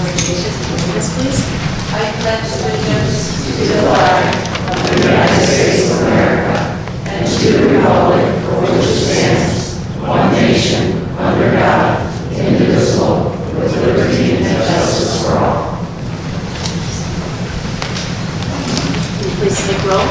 Congratulations. Join us, please. I pledge allegiance to the flag of the United States of America and to the republic for which it stands, one nation, under God, indivisible, with liberty and justice for all. Will you please take roll?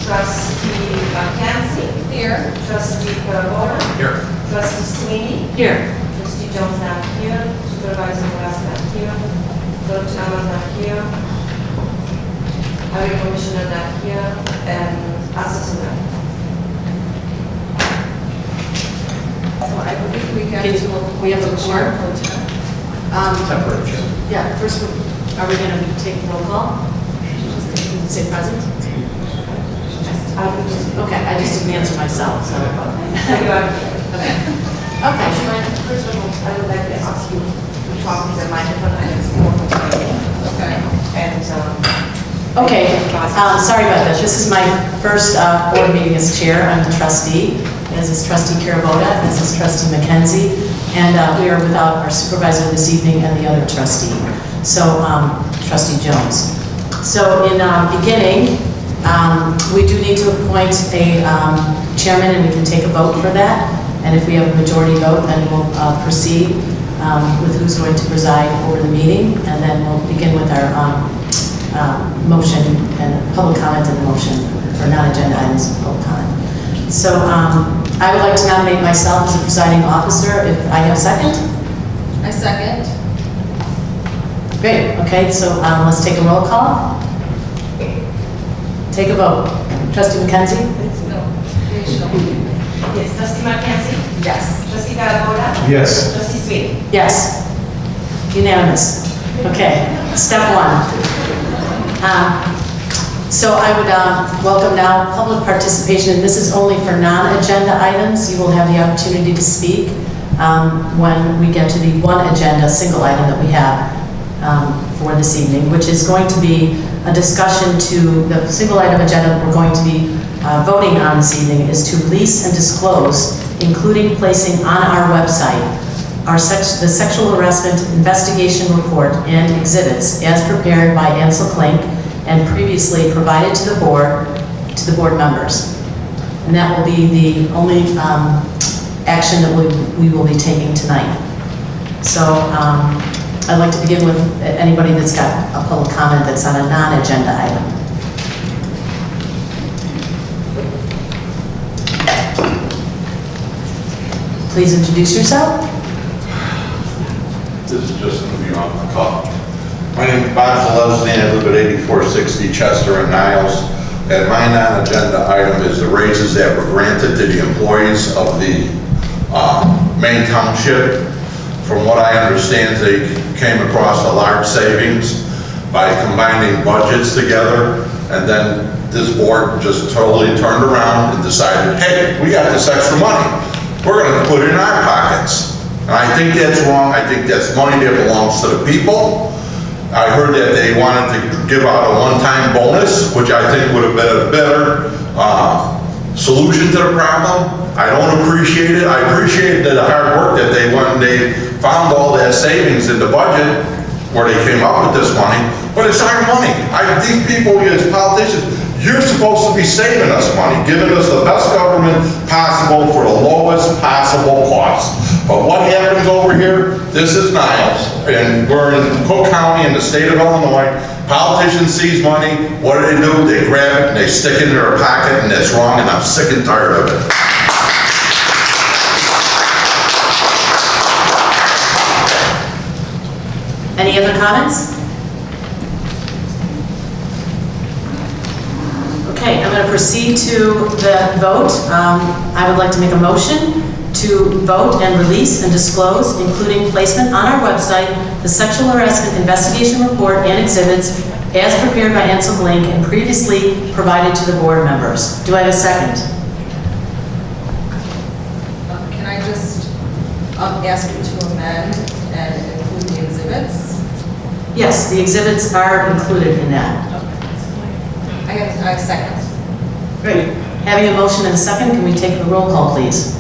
Trustee Mackenzie. Here. Trustee Carabona. Here. Trustee Sweeney. Here. Trustee Jones not here. Supervisor Glass not here. Clerk Chalmers not here. Highway Commissioner not here. And Assessor not here. So I believe we got Okay, to we have a quorum. Temporary chair. Yeah, first, are we going to take roll call? Say present? Okay, I just didn't answer myself, so. So you are here. Okay. Okay, first of all, I would like to ask you to talk to the microphone items. Okay. And, Okay, sorry about that. This is my first board meeting as chair. I'm the trustee, as is trustee Carabota, as is trustee Mackenzie, and we are without our supervisor this evening and the other trustee, so trustee Jones. So in beginning, we do need to appoint a chairman, and we can take a vote for that. And if we have a majority vote, then we'll proceed with who's going to preside over the meeting, and then we'll begin with our motion and public comment and motion for non-agenda items of public comment. So I would like to nominate myself as the presiding officer if I have a second. I second. Great, okay, so let's take a roll call. Take a vote. Trustee Mackenzie? yes, Trustee Mackenzie. Yes. Trustee Carabona. Yes. Trustee Sweeney. Yes. Unanimous. Okay, step one. So I would welcome now public participation, and this is only for non-agenda items. You will have the opportunity to speak when we get to the one agenda single item that we have for this evening, which is going to be a discussion to the single item agenda that we're going to be voting on this evening is to release and disclose, including placing on our website, the sexual harassment investigation report and exhibits as prepared by Ansel Klink and previously provided to the board members. And that will be the only action that we will be taking tonight. So I'd like to begin with anybody that's got a public comment that's on a non-agenda item. Please introduce yourself. This is just going to be on the cuff. My name is Bob Zalewski. I live at 8460 Chester and Niles. And my non-agenda item is the raises that were granted to the employees of the Maine Township. From what I understand, they came across a large savings by combining budgets together. And then this board just totally turned around and decided, hey, we got this extra money. We're going to put it in our pockets. And I think that's wrong. I think that's money that belongs to the people. I heard that they wanted to give out a one-time bonus, which I think would have been a better solution to the problem. I don't appreciate it. I appreciate the hard work that they went and they found all that savings in the budget where they came up with this money, but it's our money. These people, as politicians, you're supposed to be saving us money, giving us the best government possible for the lowest possible cost. But what happens over here, this is Niles, and we're in Cook County in the state of Illinois. Politicians seize money, what do? They grab it and they stick it in their pocket, and that's wrong, and I'm sick and tired of it. Any other comments? Okay, I'm going to proceed to the vote. I would like to make a motion to vote and release and disclose, including placement on our website, the sexual harassment investigation report and exhibits as prepared by Ansel Klink and previously provided to the board members. Do I have a second? Can I just ask you to amend and include the exhibits? Yes, the exhibits are included in that. I second. Great. Having a motion and a second, can we take the roll call, please?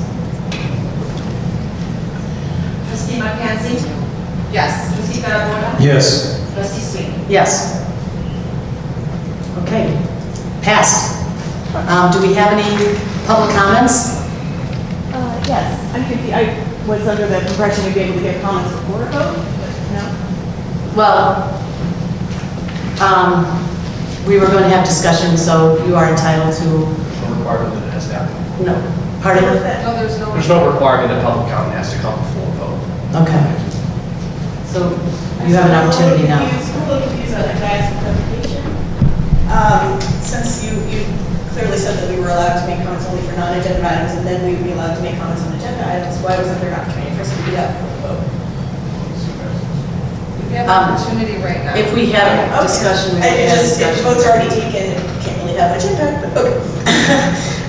Trustee Marquez? Yes. Trustee Carabona? Yes. Trustee Sweeney? Yes. Okay, passed. Do we have any public comments? Yes, I'm confused. I was under the impression we'd be able to get comments before a vote, but no. Well, we were going to have discussion, so you are entitled to, No requirement that it has to happen. no, pardon? No, there's no. There's no requirement that public comment has to come before a vote. Okay. So you have an opportunity now. I'm a little confused on that, can I ask a clarification? Since you clearly said that we were allowed to make comments only for non-agenda items, and then we would be allowed to make comments on agenda items, why wasn't there an opportunity for us to do that before the vote? We have an opportunity right now. If we had a discussion, we would have If the discussion. vote's already taken, it can't really have much impact, but okay.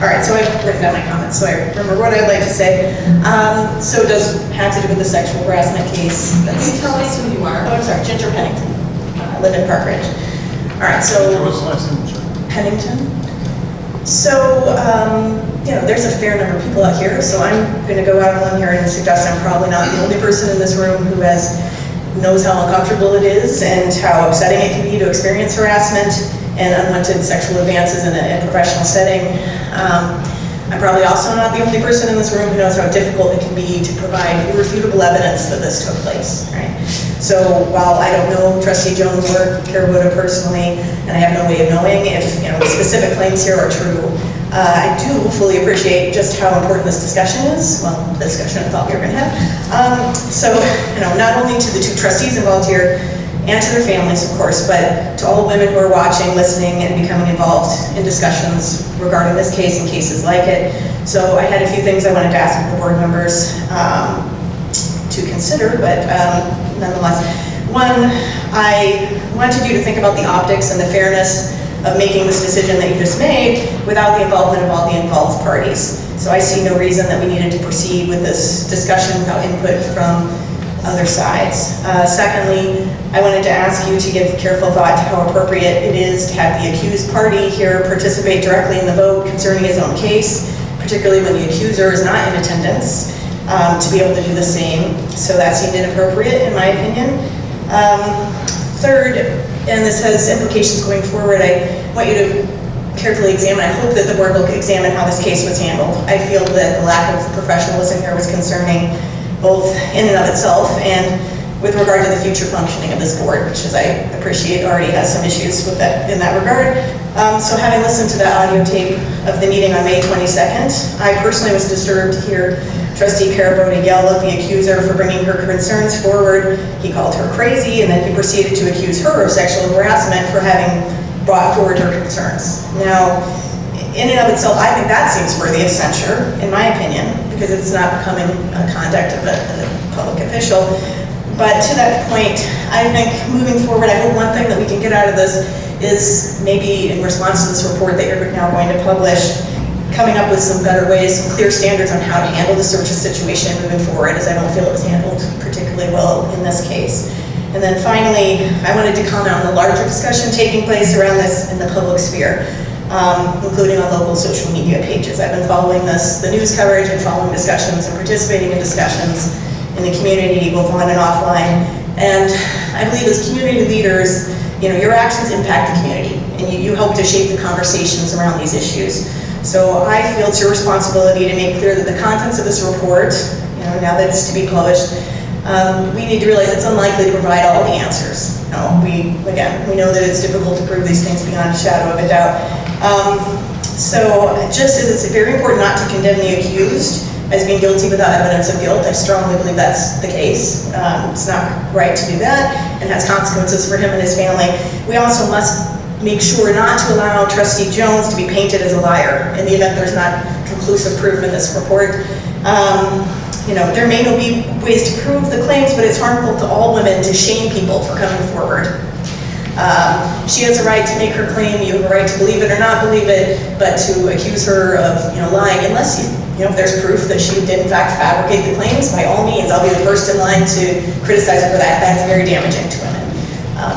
All right, so I've written down my comments, so I remember what I'd like to say. So it does have to do with the sexual harassment case. Can you tell us who you are? Oh, I'm sorry, Ginger Pennington. I live in Park Ridge. All right, so. What's the last name? Pennington. So, there's a fair number of people out here, so I'm going to go out on one here and suggest I'm probably not the only person in this room who knows how uncomfortable it is and how upsetting it can be to experience harassment and unwanted sexual advances in a professional setting. I'm probably also not the only person in this room who knows how difficult it can be to provide irrefutable evidence that this took place, right? So while I don't know Trustee Jones or Karabuta personally, and I have no way of knowing if the specific claims here are true, I do fully appreciate just how important this discussion is. Well, the discussion I thought we were going to have. So, not only to the two trustees involved here, and to their families, of course, but to all the women who are watching, listening, and becoming involved in discussions regarding this case and cases like it. So I had a few things I wanted to ask the board members to consider, but nonetheless. One, I wanted you to think about the optics and the fairness of making this decision that you just made without the involvement of all the involved parties. So I see no reason that we needed to proceed with this discussion without input from other sides. Secondly, I wanted to ask you to give careful thought to how appropriate it is to have the accused party here participate directly in the vote concerning his own case, particularly when the accuser is not in attendance, to be able to do the same. So that seemed inappropriate in my opinion. Third, and this has implications going forward, I want you to carefully examine, I hope that the board will examine how this case was handled. I feel that the lack of professionalism here was concerning both in and of itself and with regard to the future functioning of this board, which as I appreciate already has some issues with that in that regard. So having listened to the audio tape of the meeting on May 22nd, I personally was disturbed to hear Trustee Carabona yell at the accuser for bringing her concerns forward. He called her crazy, and then he proceeded to accuse her of sexual harassment for having brought forward her concerns. Now, in and of itself, I think that seems worthy of censure, in my opinion, because it's not becoming a conduct of a public official. But to that point, I think moving forward, I hope one thing that we can get out of this is maybe in response to this report that you're now going to publish, coming up with some better ways, some clear standards on how to handle this sort of situation moving forward, as I don't feel it was handled particularly well in this case. And then finally, I wanted to comment on the larger discussion taking place around this in the public sphere, including on local social media pages. I've been following the news coverage and following discussions and participating in discussions in the community, both on and offline. And I believe as community leaders, your actions impact the community, and you help to shape the conversations around these issues. So I feel it's your responsibility to make clear that the contents of this report, now that it's to be published, we need to realize it's unlikely to provide all the answers. We know that it's difficult to prove these things beyond a shadow of a doubt. So just as it's very important not to condemn the accused as being guilty without evidence of guilt, I strongly believe that's the case. It's not right to do that and has consequences for him and his family. We also must make sure not to allow Trustee Jones to be painted as a liar in the event there's not conclusive proof in this report. There may not be ways to prove the claims, but it's harmful to all women to shame people for coming forward. She has a right to make her claim, you have a right to believe it or not believe it, but to accuse her of lying, unless if there's proof that she did in fact fabricate the claims, by all means, I'll be the first in line to criticize her for that. That's very damaging to women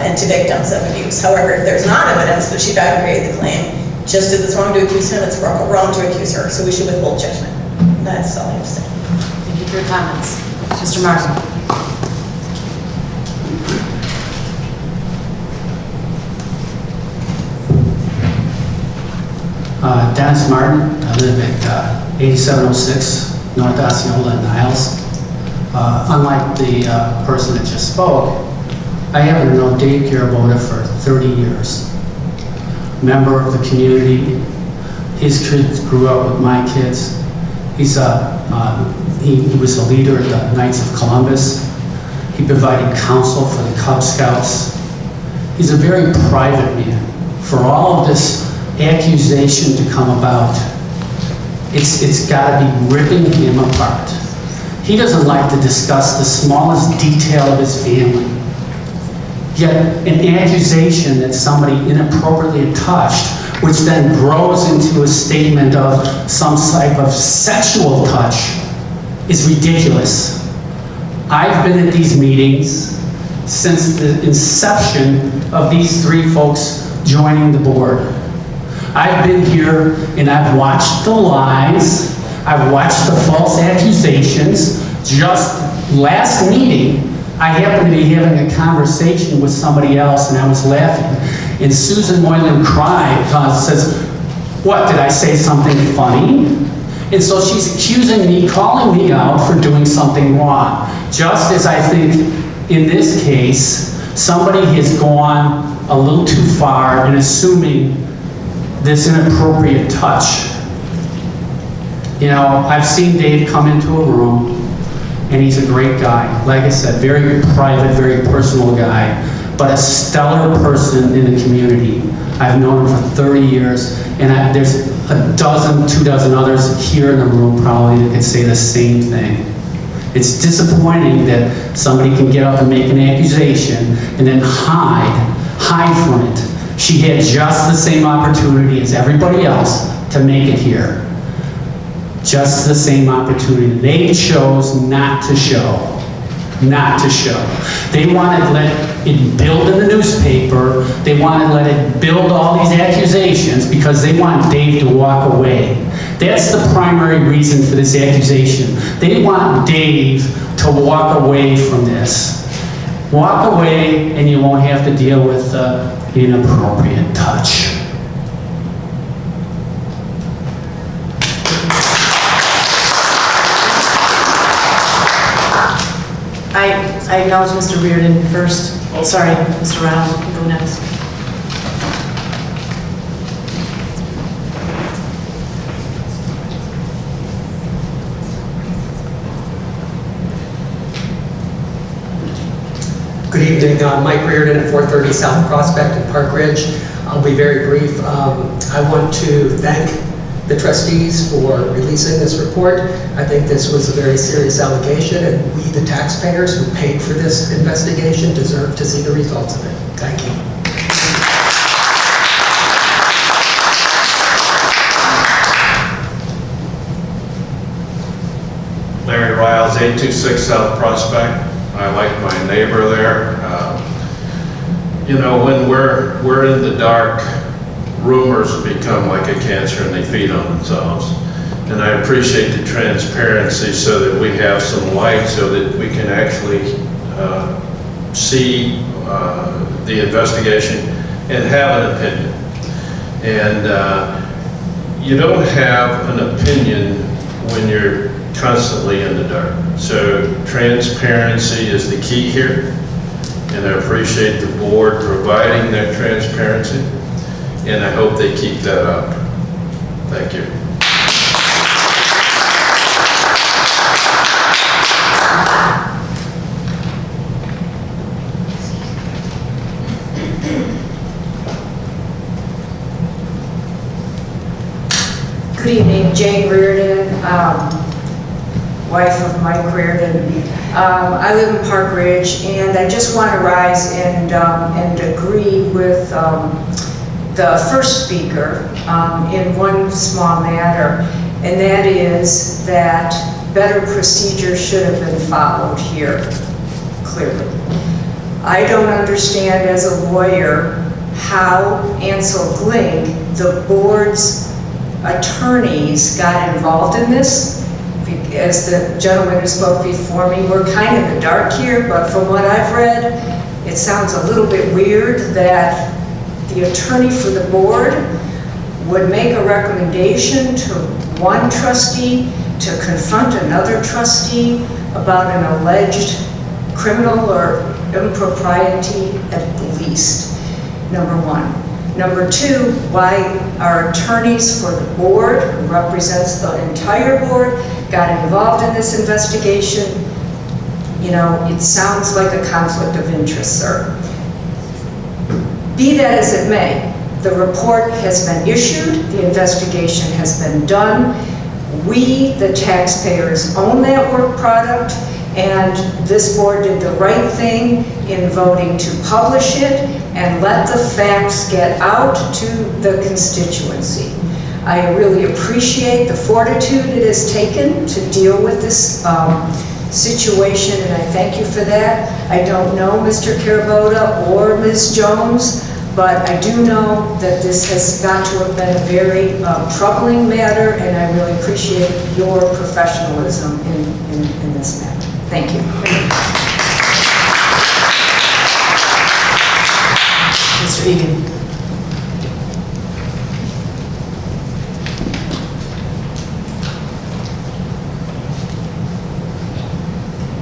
and to victims of abuse. However, if there's not evidence that she fabricated the claim, just as it's wrong to accuse him, it's wrong to accuse her, so we should withhold judgment. That's all I have to say. Thank you for your comments. Mr. Martin. Dennis Martin. I live at 8706 North Osceola in Niles. Unlike the person that just spoke, I happen to know Dave Garibaldi for 30 years. Member of the community. His kids grew up with my kids. He was a leader at the Knights of Columbus. He provided counsel for the Cub Scouts. He's a very private man. For all of this accusation to come about, it's got to be ripping him apart. He doesn't like to discuss the smallest detail of his family. Yet an accusation that somebody inappropriately touched, which then grows into a statement of some type of sexual touch, is ridiculous. I've been at these meetings since the inception of these three folks joining the board. I've been here and I've watched the lies, I've watched the false accusations. Just last meeting, I happened to be having a conversation with somebody else and I was laughing. And Susan Moylan cried, says, what, did I say something funny? And so she's accusing me, calling me out for doing something wrong. Just as I think in this case, somebody has gone a little too far in assuming this inappropriate touch. You know, I've seen Dave come into a room and he's a great guy. Like I said, very private, very personal guy, but a stellar person in the community. I've known him for 30 years, and there's a dozen, 24 others here in the room probably that could say the same thing. It's disappointing that somebody can get up and make an accusation and then hide from it. She had just the same opportunity as everybody else to make it here. Just the same opportunity. They chose not to show. Not to show. They wanted to let it build in the newspaper. They wanted to let it build all these accusations because they want Dave to walk away. That's the primary reason for this accusation. They want Dave to walk away from this. Walk away and you won't have to deal with the inappropriate touch. I acknowledge Mr. Reardon first. Sorry, Mr. Reynolds, you can go next. Good evening, Mike Reardon at 430 South Prospect in Park Ridge. I'll be very brief. I want to thank the trustees for releasing this report. I think this was a very serious allegation, and we, the taxpayers who paid for this investigation, deserve to see the results of it. Thank you. Larry Riles, 826 South Prospect. I like my neighbor there. You know, when we're in the dark, rumors become like a cancer and they feed on themselves. And I appreciate the transparency so that we have some light so that we can actually see the investigation and have an opinion. And you don't have an opinion when you're constantly in the dark. So transparency is the key here. And I appreciate the board providing that transparency. And I hope they keep that up. Thank you. Good evening, Jane Reardon, wife of Mike Reardon. I live in Park Ridge, and I just want to rise and agree with the first speaker in one small matter, and that is that better procedures should have been followed here, clearly. I don't understand as a lawyer how Ansel Glink, the board's attorneys, got involved in this. As the gentleman who spoke before me, we're kind of in the dark here, but from what I've read, it sounds a little bit weird that the attorney for the board would make a recommendation to one trustee to confront another trustee about an alleged criminal or impropriety at least, number one. Number two, why our attorneys for the board, who represents the entire board, got involved in this investigation. You know, it sounds like a conflict of interest, sir. Be that as it may, the report has been issued, the investigation has been done. We, the taxpayers, own that work product, and this board did the right thing in voting to publish it and let the facts get out to the constituency. I really appreciate the fortitude it has taken to deal with this situation, and I thank you for that. I don't know Mr. Carabota or Ms. Jones, but I do know that this has got to have been a very troubling matter, and I really appreciate your professionalism in this matter. Thank you. Mr. Egan.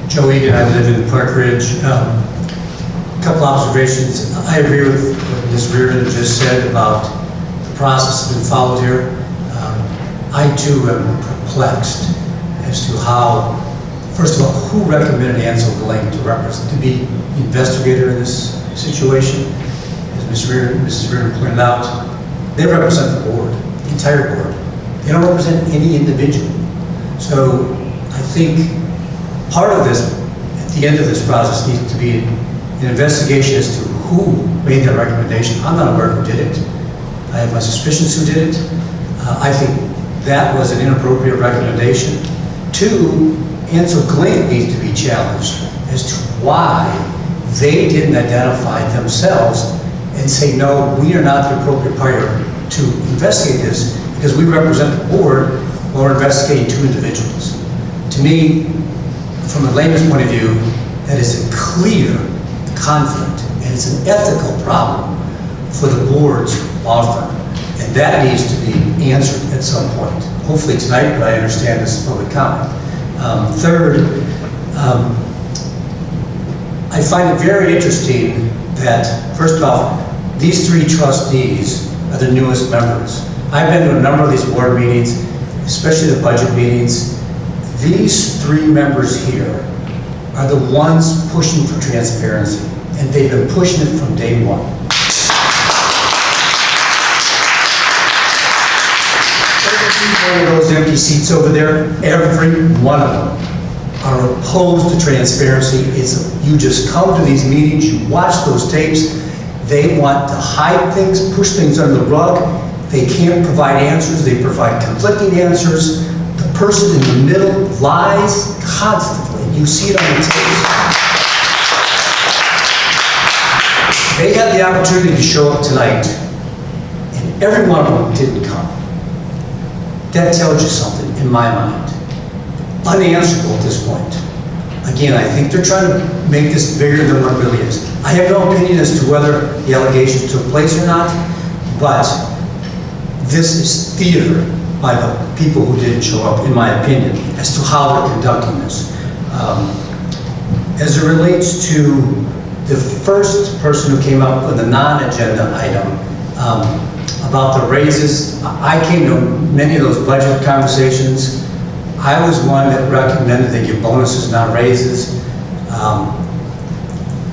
Joe Egan, I live in Park Ridge. A couple observations. I agree with what Ms. Reardon just said about the process that's been followed here. I too am perplexed as to how, first of all, who recommended Ansel Glenn to be the investigator in this situation. As Mrs. Reardon pointed out, they represent the board, the entire board. They don't represent any individual. So I think part of this, at the end of this process, needs to be an investigation as to who made that recommendation. I'm not aware of who did it. I have my suspicions who did it. I think that was an inappropriate recommendation. Two, Ansel Glenn needs to be challenged as to why they didn't identify themselves and say, no, we are not the appropriate party to investigate this because we represent the board while we're investigating two individuals. To me, from a layman's point of view, that is a clear conflict, and it's an ethical problem for the board's law firm, and that needs to be answered at some point. Hopefully tonight, but I understand this is public comment. Third, I find it very interesting that, first off, these three trustees are the newest members. I've been to a number of these board meetings, especially the budget meetings. These three members here are the ones pushing for transparency, and they've been pushing it from day one. Every one of those empty seats over there, every one of them are opposed to transparency. You just come to these meetings, you watch those tapes, they want to hide things, push things under the rug. They can't provide answers, they provide conflicting answers. The person in the middle lies constantly. You see it on the tapes. They had the opportunity to show up tonight, and every one of them didn't come. That tells you something, in my mind. Unanswerable at this point. Again, I think they're trying to make this bigger than what it really is. I have no opinion as to whether the allegations took place or not, but this is theater by the people who didn't show up, in my opinion, as to how they're conducting this. As it relates to the first person who came up with a non-agenda item about the raises, I came to many of those budget conversations. I was one that recommended they give bonuses, not raises.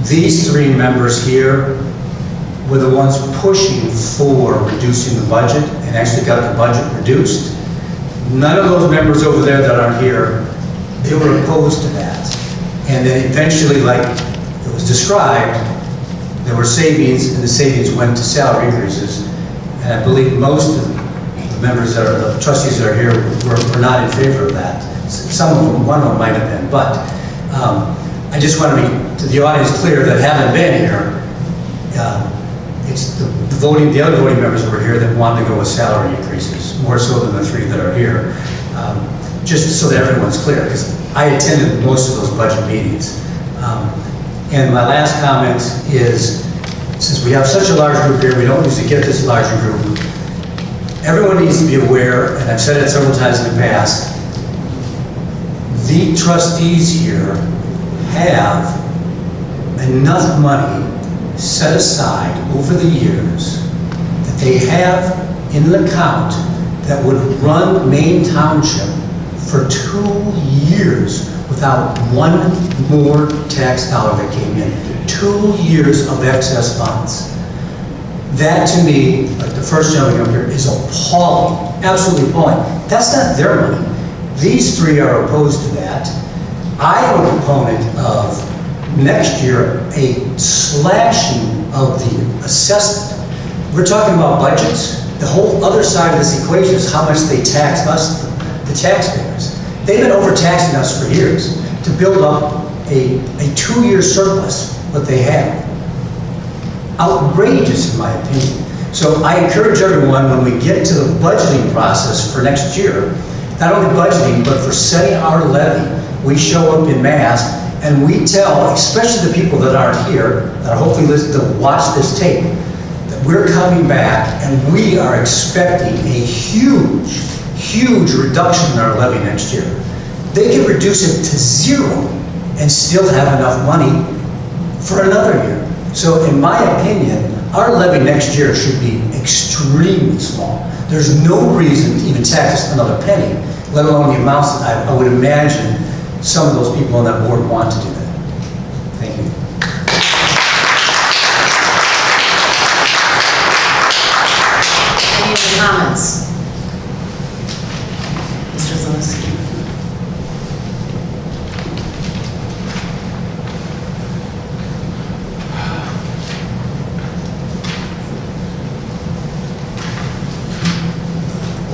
These three members here were the ones pushing for reducing the budget and actually got the budget reduced. None of those members over there that aren't here, they were opposed to that. And then eventually, like it was described, there were savings, and the savings went to salary increases. And I believe most of the members that are, the trustees that are here were not in favor of that. Some of them, one of them might have been, but I just want to make to the audience clear that haven't been here, it's the other voting members who were here that wanted to go with salary increases, more so than the three that are here. Just so that everyone's clear, because I attended most of those budget meetings. And my last comment is, since we have such a large group here, we don't usually get this larger group, everyone needs to be aware, and I've said it several times in the past, the trustees here have enough money set aside over the years that they have in an account that would run Maine Township for 2 years without one more tax dollar that came in. 2 years of excess funds. That to me, like the first gentleman up here, is appalling, absolutely appalling. That's not their money. These three are opposed to that. I am a proponent of next year a slashing of the assessment. We're talking about budgets. The whole other side of this equation is how much they tax us, the taxpayers. They've been overtaxing us for years to build up a 2-year surplus, what they have. Outrageous, in my opinion. So I encourage everyone, when we get to the budgeting process for next year, not only budgeting, but for setting our levy, we show up in mass and we tell, especially the people that aren't here, that are hopefully listening to watch this tape, that we're coming back and we are expecting a huge, huge reduction in our levy next year. They can reduce it to 0 and still have enough money for another year. So in my opinion, our levy next year should be extremely small. There's no reason to even tax us another penny, let alone the amounts that I would imagine some of those people on that board want to do that. Thank you. Any other comments? Mr. Zalinski.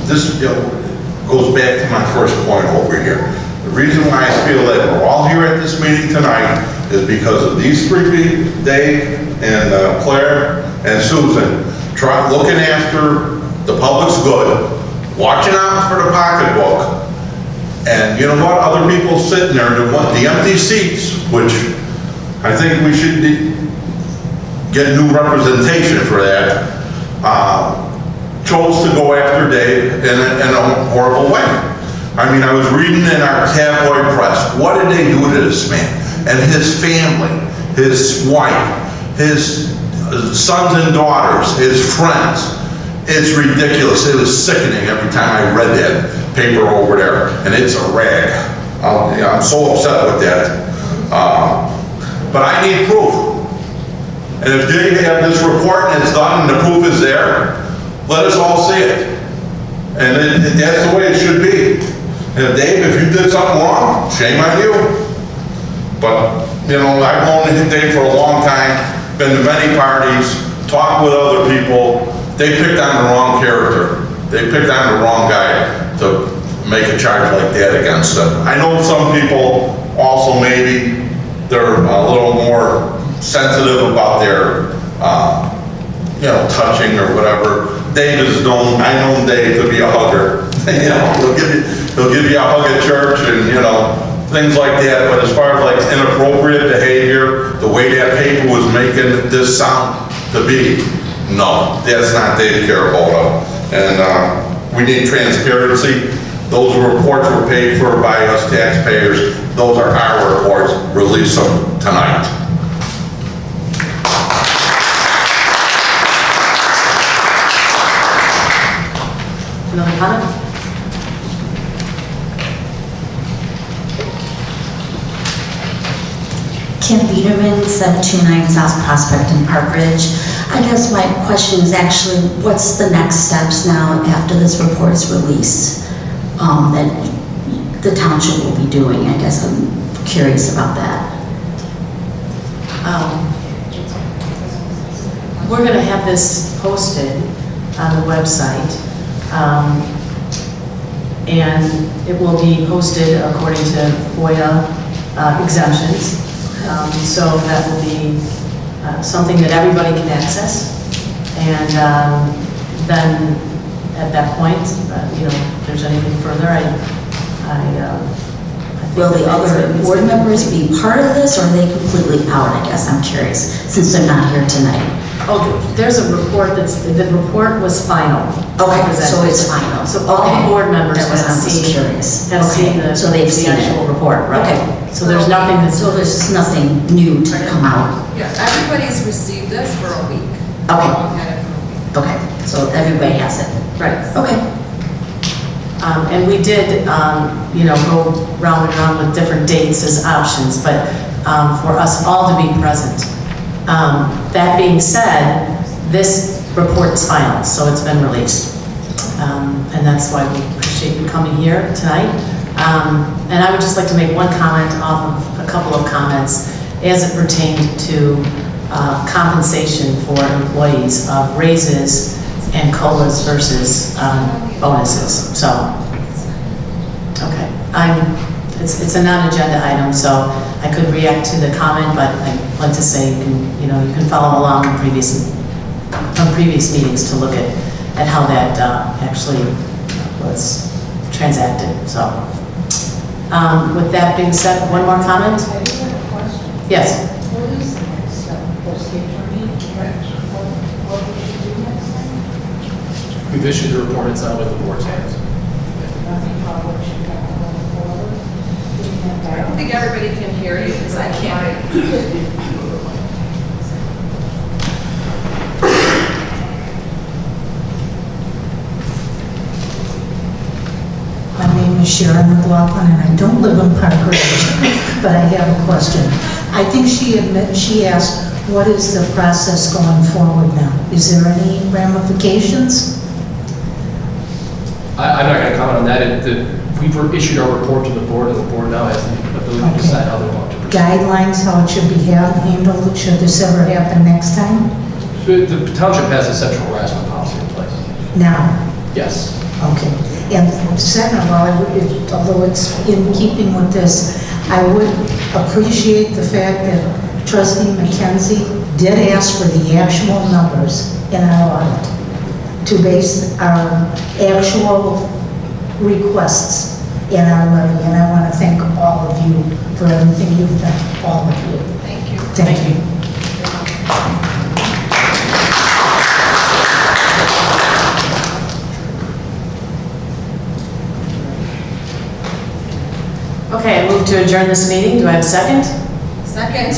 This goes back to my first point over here. The reason why I feel that we're all here at this meeting tonight is because of these three people, Dave and Claire and Susan, looking after the public's good, watching out for the pocketbook, and you know what? Other people sitting there, the empty seats, which I think we should get new representation for that, chose to go after Dave in a horrible way. I mean, I was reading in our tabloid press, what did they do to this man? And his family, his wife, his sons and daughters, his friends. It's ridiculous. It was sickening every time I read that paper over there, and it's a rag. I'm so upset with that. But I need proof. And if they have this report and it's done and the proof is there, let us all see it. And that's the way it should be. And Dave, if you did something wrong, shame on you. But, you know, I've known Dave for a long time, been to many parties, talked with other people. They picked on the wrong character. They picked on the wrong guy to make a charge like that against them. I know some people also maybe they're a little more sensitive about their, you know, touching or whatever. Dave is known, I know Dave to be a hugger. You know, he'll give you a hug at church and, you know, things like that. But as far as like inappropriate behavior, the way that paper was making this sound to be, no, that's not Dave Carabola. And we need transparency. Those reports were paid for by us taxpayers. Those are our reports. Release them tonight. Another comment? Kim Biederman, 729 South Prospect in Park Ridge. I guess my question is actually, what's the next steps now after this report is released that the township will be doing? I guess I'm curious about that. We're going to have this posted on the website, and it will be posted according to FOIA exemptions. So that will be something that everybody can access. And then at that point, you know, if there's anything further, I think Will the other board members be part of this, or are they completely out? I guess I'm curious, since they're not here tonight. Oh, there's a report the report was final. Okay, so it's final. So all Okay. the board members That was, have I was seen, curious. have Okay, seen the so they've the seen it. actual report, right? Okay. So there's nothing that's, So there's nothing new to come out. Yeah, everybody's received this for a week. Okay. All had it for a week. Okay, so everybody has it. right. Okay. And we did, go round and round with different dates as options, but for us all to be present. That being said, this report is final, so it's been released. And that's why we appreciate you coming here tonight. And I would just like to make one comment off of a couple of comments as it pertained to compensation for employees of raises and COLAs versus bonuses. So, okay, it's a non-agenda item, so I could react to the comment, but I'd like to say you can follow along from previous meetings to look at how that actually was transacted. So, with that being said, one more comment? I do have a question. Yes. What is the next step? Post the attorney? What we should do next time? We've issued the report, it's now with the board's hands. Nothing about what should happen going forward? I don't think everybody can hear you because I can't. My name is Sharon McLaughlin, and I don't live in Park Ridge, but I have a question. I think she asked, what is the process going forward now? Is there any ramifications? I'm not going to comment on that. We've issued our report to the board, and the board now has the ability to decide how they want to proceed. Guidelines, how it should be handled, should this ever happen next time? The township has a central harassment policy in place. Now? Yes. Okay. And second of all, although it's in keeping with this, I would appreciate the fact that Trustee McKenzie did ask for the actual numbers in our audit to base our actual requests in our levy. And I want to thank all of you for everything you've done, all of you. Thank you. Thank you. Okay, I move to adjourn this meeting. Do I have a second? Second.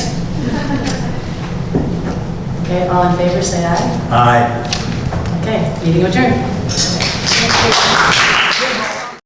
Okay, all in favor, say aye. Aye. Okay, meeting adjourned.